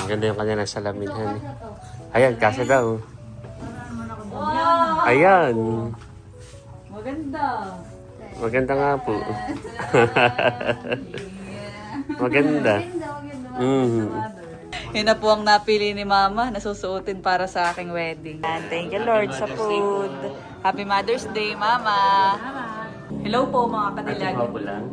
Ganda yung kanilang salamin, honey. Ayan, kasi daw. Wow! Ayan. Maganda. Maganda nga po. Maganda. Yun na po ang napili ni Mama na susuotin para sa aking wedding. And thank you Lord sa food. Happy Mother's Day, Mama! Hello po mga kadilag.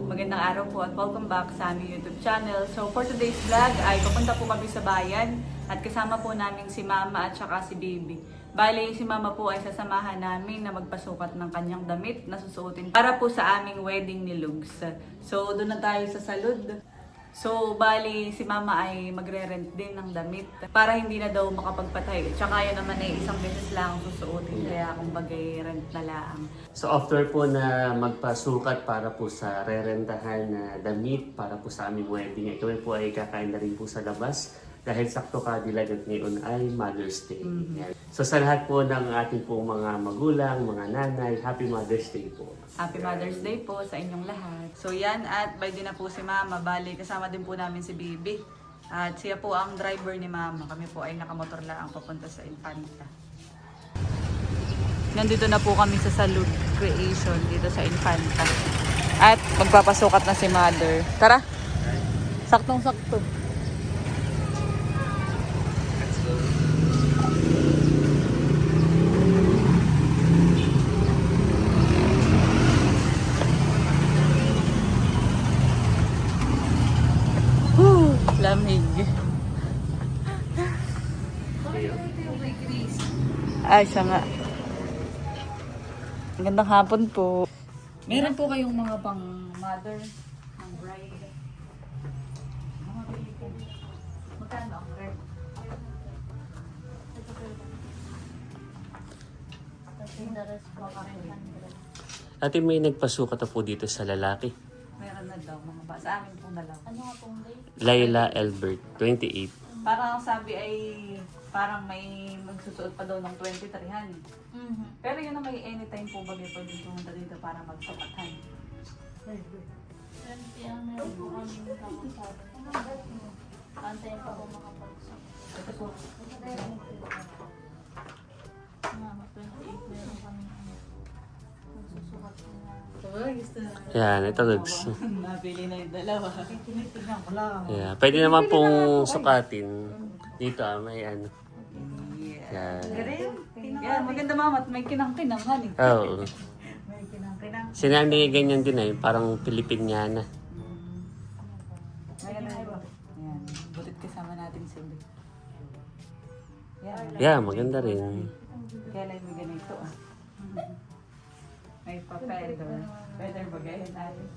Magandang araw po at welcome back sa aming YouTube channel. So for today's vlog ay papunta po kami sa bayan at kasama po namin si Mama at saka si Baby. Bale, si Mama po ay sasamahan namin na magpasukat ng kanyang damit na susuotin para po sa aming wedding ni Lugs. So doon na tayo sa salud. So, bali, si Mama ay magre-rent din ng damit para hindi na daw makapagpatay. Tsaka yun naman ay isang beses lang susuotin, kaya kumbaga rent na lang. So after po na magpasukat para po sa rerentahan na damit para po sa aming wedding, kami po ay kakain na rin po sa labas dahil sakto kadilag at ngayon ay Mother's Day. Yan. So sa lahat po ng ating po mga magulang, mga nanay, Happy Mother's Day po. Happy Mother's Day po sa inyong lahat. So yan, at by din na po si Mama. Bali, kasama din po namin si Bibi. At siya po ang driver ni Mama. Kami po ay nakamotor lang papunta sa Infanta. Nandito na po kami sa Salud Creation dito sa Infanta. At magpapasukat na si Mother. Tara! Saktong-sakto. Lamig. Ay, siya nga. Magandang hapon po. Meron po kayong mga pang mother, ng bride. Mga bili ko. Magkano ang bride? Ate, may nagpasukat na po dito sa lalaki. Meron na daw mga ba. Sa amin po na lang. Ano nga pong date? Laila Albert, 28. Parang sabi ay parang may magsusuot pa daw ng 23han. Pero yun na may anytime po ba may pwede pumunta dito para magsukatan. 20 ang meron po kami nakasabi. Antayin pa po makapagsak. Ito po. Mama, 28 meron kami magsusukat na. Gusto na. Yan, ito Lugs. Nabili na yung dalawa. Tinitignan ko lang. Yeah, pwede naman pong sukatin. Dito may ano. Yan. Yan, maganda Mama at may kinang-kinang eh. Oo. May kinang-kinang. Si nanay ganyan din ay, parang Pilipiniana. Maganda ba? Yan, butit kasama natin si Bibi. Yan. Yeah, maganda rin. Kaya lang may ganito ah. May pa-feather. Feather bagayan natin.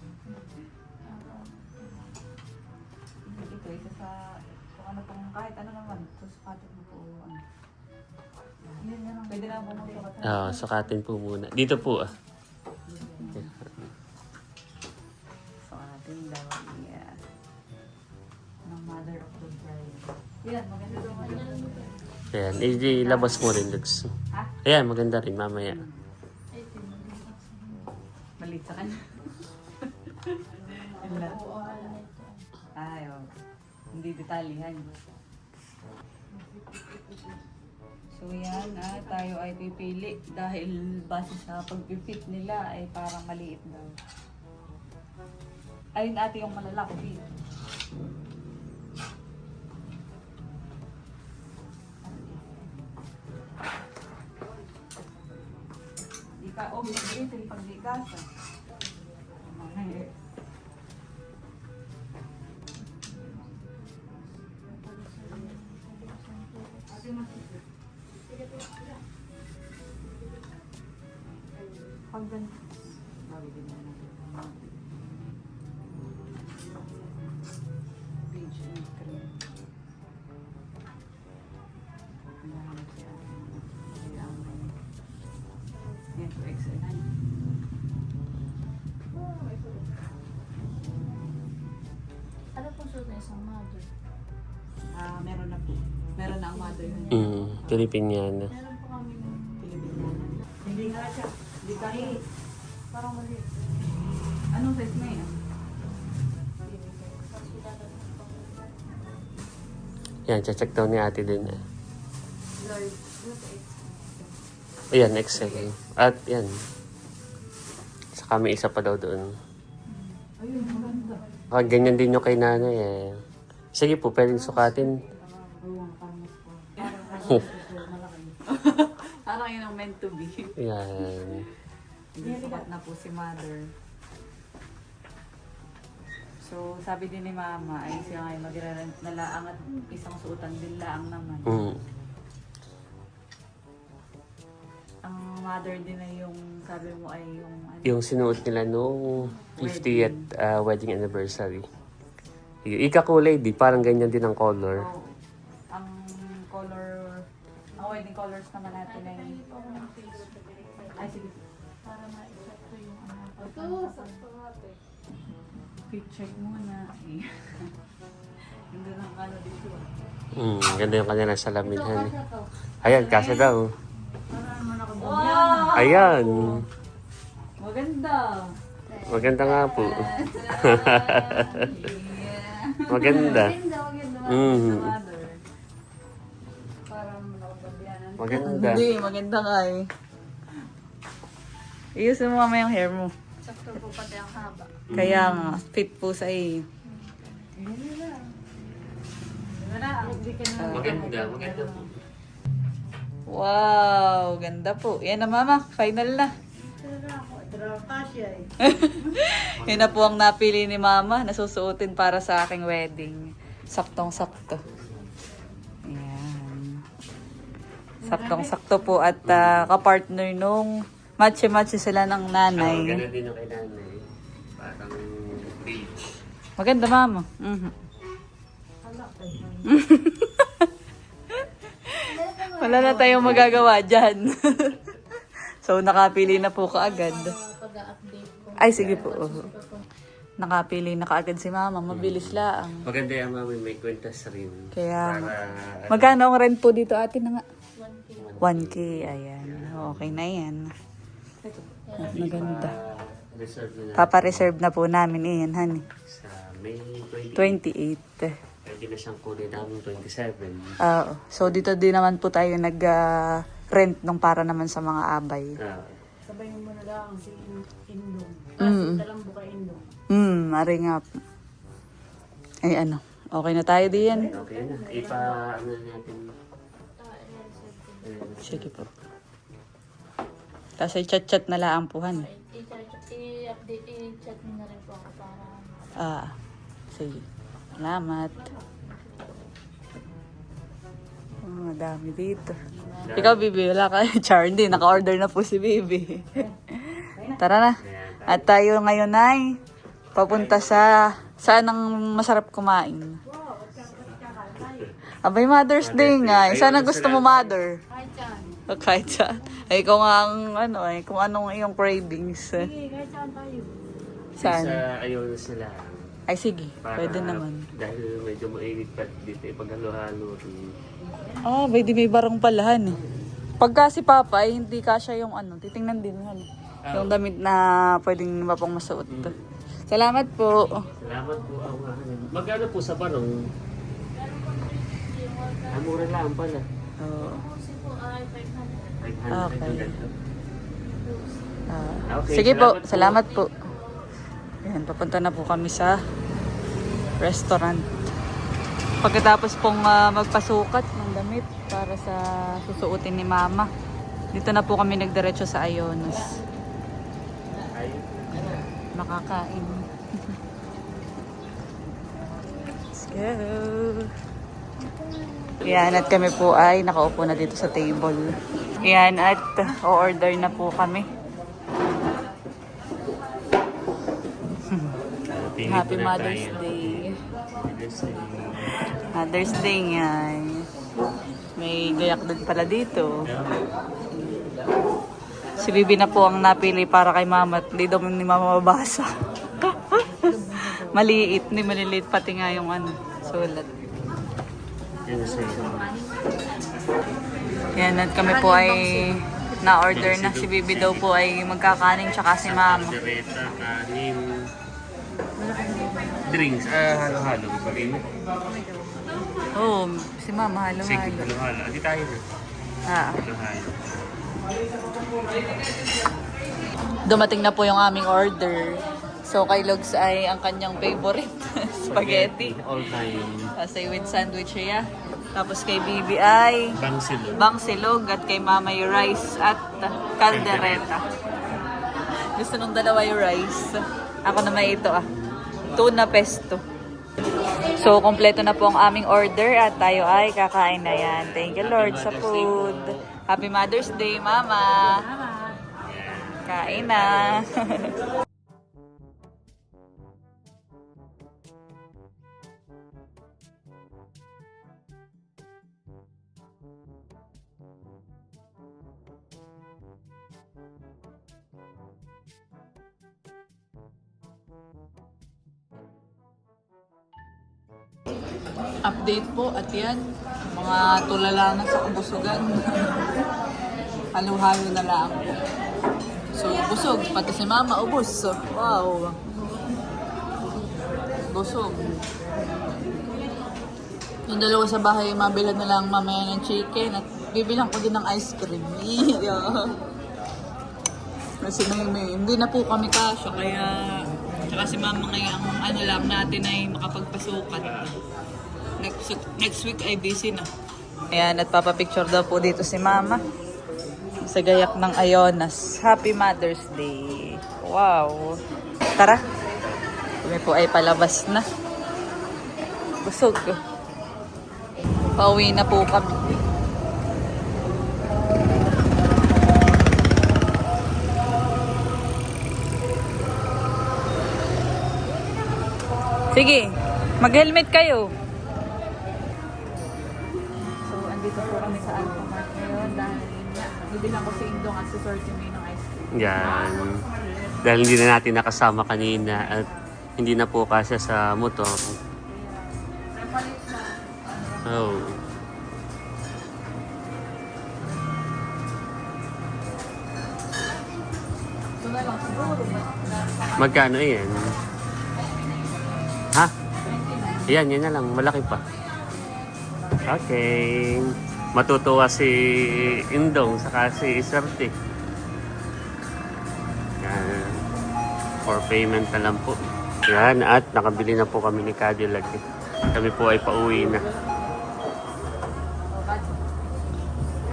Ito isa sa kung ano pong kahit ano naman. Susukatin mo po ano. Pwede na po magsukat. Oo, sukatin po muna. Dito po ah. Sukatin daw. Yeah. Ng mother of the bride. Yan, maganda daw. Ayan, ilabas mo rin Lugs. Ha? Ayan, maganda rin mamaya. Malit sa kanya. Ay, oh. Hindi detalihan. So yan, tayo ay pipili dahil base sa pag-fit nila ay parang maliit daw. Ayun ate yung malalaki. Ika, oh, may ito yung paglikasa. Pag ganito. Bawin na natin. Beige and cream. Ito, XL9. Ano po suot na isang mother? Meron na po. Meron na ang mother. Pilipiniana. Meron po kami ng Pilipiniana. Hindi nga siya. Hindi kahit. parang maliit. Anong size na yan? Tapos wala na Yan, check daw ni ate din. Lord, Ayan, Excel. At yan. Saka may isa pa daw doon. Ganyan din yung kay nanay eh. Sige po, pwedeng sukatin. Parang yun ang meant to be. Yan. Sukat na po si mother. So, sabi din ni mama, ay siya ay magre-rent na laang at isang suotan din laang naman. Mm. Ang mother din ay yung, sabi mo ay yung, ano, Yung sinuot nila nung 50th wedding anniversary. Ikakulay di, parang ganyan din ang color. oh, ang color, ang wedding colors naman natin ay, ay sige, para ma-check ko yung ano. quick check muna. Hindi lang ano dito. Ganda yung kanilang salamin. Han. Ayan, kasi daw. Wow! Ayan. Maganda! Maganda nga po. Maganda. Mm. Maganda. Hindi, maganda nga eh. Iyusin mo mamaya yung hair mo. Sakto po pati ang haba. Kaya nga, fit po sa iyo. Maganda, maganda po. Wow, ganda po. Yan na mama, final na. Yan na po ang napili ni mama na susuotin para sa aking wedding. Saktong-sakto. Yan. Saktong-sakto po at kapartner nung matche-matche sila ng nanay. Maganda din yung kay nanay. Parang beige. Maganda mama. Mhm. Wala na tayong magagawa dyan. So, nakapili na po kaagad. Pag-update ko. Ay, sige po. Nakapili na kaagad si mama. Mabilis lang. Maganda yung mami, may kwentas rin. Kaya, Para, magkano ang rent po dito ate na nga? 1K. 1K. Ayan. Okay na yan. Maganda. Reserve na Papa-reserve na po namin iyan, honey. sa May 20. 28. Pwede na siyang kunin namin 27. Oo. So, dito din naman po tayo nag-rent nung para naman sa mga abay. Sabayin mo na lang si Indong. Mm. Talang buka Indong. Mari nga po. Ay, ano. Okay na tayo diyan. Okay na. Ano natin. Sige po. Tapos ay chat-chat na lang po, honey. I-update, i-chat mo na rin po ako para Sige. Salamat. Madami dito. Ikaw, Bibi, wala ka. Char, hindi. Naka-order na po si Bibi. Tara na. At tayo ngayon ay papunta sa saan ang masarap kumain. Abay, Mother's Day nga. Saan ang gusto mo, Mother? kahit saan. O, kahit saan. Ay, kung ang, ano, ay, kung anong iyong cravings. Sige, kahit saan tayo. Saan? Sa ayaw na sila. Ay, sige. Para, Pwede naman. Dahil medyo mainit pa dito ipaghalo-halo. Ah, pwede may barong palahan eh. Pagka si Papa ay hindi kasya yung ano, titingnan din yung damit na pwedeng mapang masuot. Salamat po. Salamat po. Magkano po sa barong? Mura lang pala. Oo. Kasi po ay 500. 500. Okay. Okay, Sige po, salamat salamat po. Ayan, papunta na po kami sa restaurant. Pagkatapos pong magpasukat ng damit para sa susuotin ni Mama, dito na po kami nagdiretso sa Ayonos. Makakain. Let's go. Yan, at kami po ay nakaupo na dito sa table. Yan, at o-order na po kami. Happy Mother's Day. Mother's Day nga. May gayak din pala dito. Si Bibi na po ang napili para kay Mama at hindi daw ni Mama mabasa. Maliit, hindi maliliit pati nga yung ano, sulat. Yan, at kami po ay na-order na. Si Bibi daw po ay magkakaning tsaka si Mama. Direta, kanin, drinks, halo-halo pa rin. Oo, si Mama, Sige, halo-halo. halo-halo. Hindi tayo na. Ah. Halo-halo. Dumating na po yung aming order. So, kay Logs ay ang kanyang favorite, spaghetti. All time. Kasi with sandwich siya. Tapos kay Bibi ay Bangsilog. bangsilog at kay Mama yung rice at caldereta. Gusto nung dalawa yung rice. Ako naman ito tuna pesto. So, kompleto na po ang aming order at tayo ay kakain na yan. Thank you Lord sa food. Happy Mother's Day, Mama. Kain na. Update po at yan, mga tulala na sa kabusugan. Halo-halo na lang. So, busog. Pati si Mama, ubos. Wow. Busog. Yung dalawa sa bahay, mabilan na lang mamaya ng chicken at bibilang ko din ng ice cream. Yeah. Kasi hindi na po kami kasya, kaya tsaka si Mama ngayon, ang ano lang natin ay makapagpasukat. Next week ay busy na. Ayan, at papapicture daw po dito si Mama sa gayak ng Ayonas. Happy Mother's Day. Wow. Tara. Kami po ay palabas na. Busog. Pauwi na po kami. Sige, mag-helmet kayo. So, andito po kami sa Alphamart ngayon dahil bibilang ko si Indong at si Sorty May ng ice cream. Yan. Dahil hindi na natin nakasama kanina at hindi na po kasya sa motor. Oh. So na lang siguro. Magkano yan? Ha? Yan na lang. Malaki pa. Okay. Matutuwa si Indong saka si Swerte. Yan. For payment na lang po. Yan. At nakabili na po kami ni Cadillac. Kami po ay pauwi na.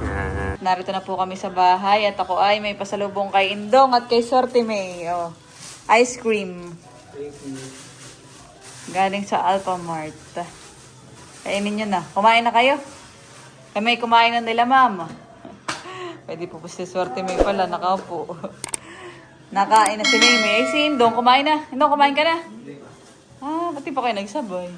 Yan. Narito na po kami sa bahay at ako ay may pasalubong kay Indong at kay Sorty May. Oh, ice cream. Galing sa Alphamart. Kainin nyo na. Kumain na kayo? May kumain na nila, Mama. Pwede po si Sorty May pala. Nakaupo. Nakain na si May. Si Indong, kumain na. Indong, kumain ka na? Ah, ba't di pa kayo nagsabay?